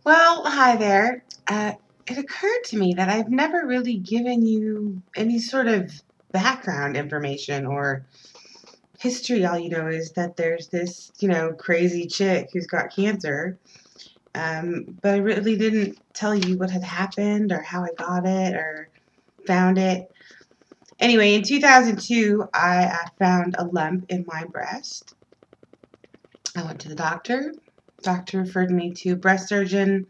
Well, hi there. It occurred to me that I've never really given you any sort of background information or history. All you know is that there's this, crazy chick who's got cancer. But I really didn't tell you what had happened or how I got it or found it. Anyway, in 2002, I found a lump in my breast. I went to the doctor. Doctor referred me to a breast surgeon.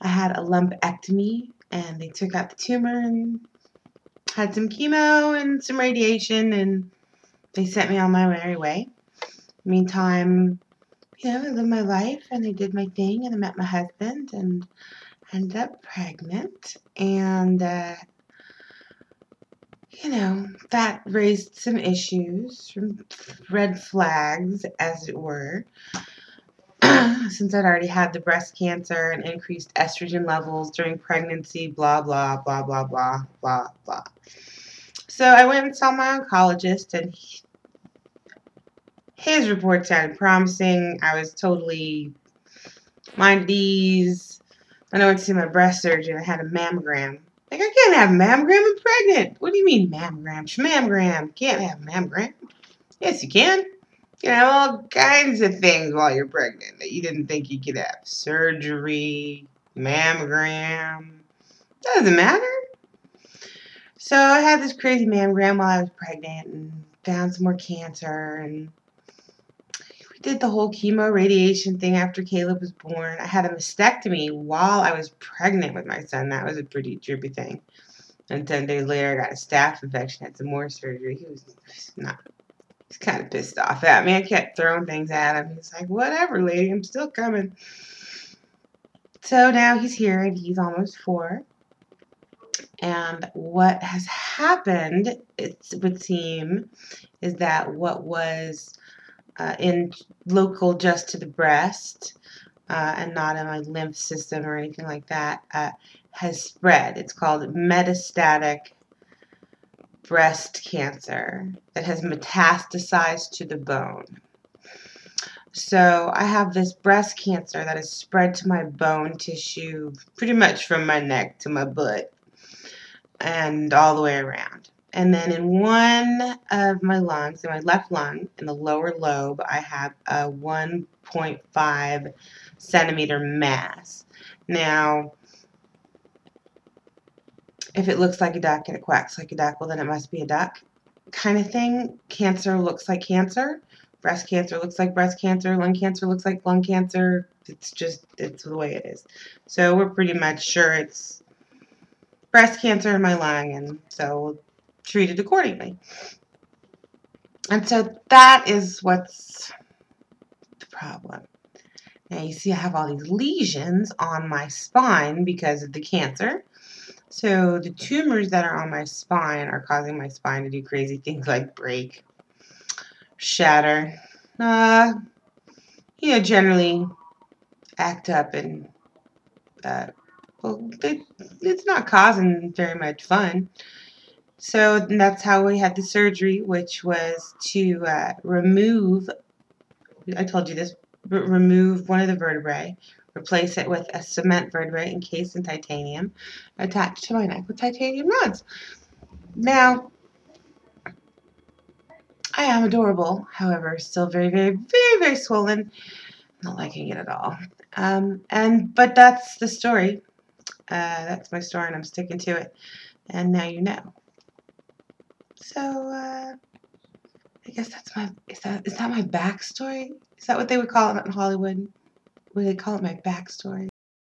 I had a lumpectomy, and they took out the tumor and had some chemo and some radiation, and they sent me on my merry way. Meantime, I lived my life, and I did my thing, and I met my husband, and ended up pregnant, and that raised some issues, some red flags, as it were. Since I'd already had the breast cancer and increased estrogen levels during pregnancy, blah, blah, blah, blah, blah, blah, blah. So I went and saw my oncologist, and his report sounded promising. I was totally mind at ease. Then I went to see my breast surgeon. I had a mammogram. Like, I can't have a mammogram. I'm pregnant. What do you mean mammogram? Mammogram. Can't have a mammogram. Yes, you can. You can have all kinds of things while you're pregnant that you didn't think you could have. Surgery, mammogram. Doesn't matter. So I had this crazy mammogram while I was pregnant and found some more cancer, and we did the whole chemo radiation thing after Caleb was born. I had a mastectomy while I was pregnant with my son. That was a pretty trippy thing. And 10 days later, I got a staph infection, had some more surgery. He was kind of pissed off at me. I kept throwing things at him. He's like, whatever, lady, I'm still coming. So now he's here, and he's almost 4. And what has happened, it would seem, is that what was in local just to the breast and not in my lymph system or anything like that has spread. It's called metastatic breast cancer that has metastasized to the bone. So I have this breast cancer that has spread to my bone tissue pretty much from my neck to my butt and all the way around. And then in one of my lungs, in my left lung, in the lower lobe, I have a 1.5 centimeter mass. Now, if it looks like a duck and it quacks like a duck, well, then it must be a duck kind of thing. Cancer looks like cancer. Breast cancer looks like breast cancer. Lung cancer looks like lung cancer. It's the way it is. So we're pretty much sure it's breast cancer in my lung, and so we'll treat it accordingly. And so that is what's the problem. Now you see I have all these lesions on my spine because of the cancer. So the tumors that are on my spine are causing my spine to do crazy things like break, shatter, generally act up, and it's not causing very much fun. So that's how we had the surgery, which was to remove, I told you this, remove one of the vertebrae, replace it with a cement vertebrae encased in titanium, attached to my neck with titanium rods. Now, I am adorable, however, still very, very, very, very swollen. Not liking it at all. But that's the story. That's my story, and I'm sticking to it. And now you know. So, I guess that's is that my backstory? Is that what they would call it in Hollywood? Would they call it my backstory?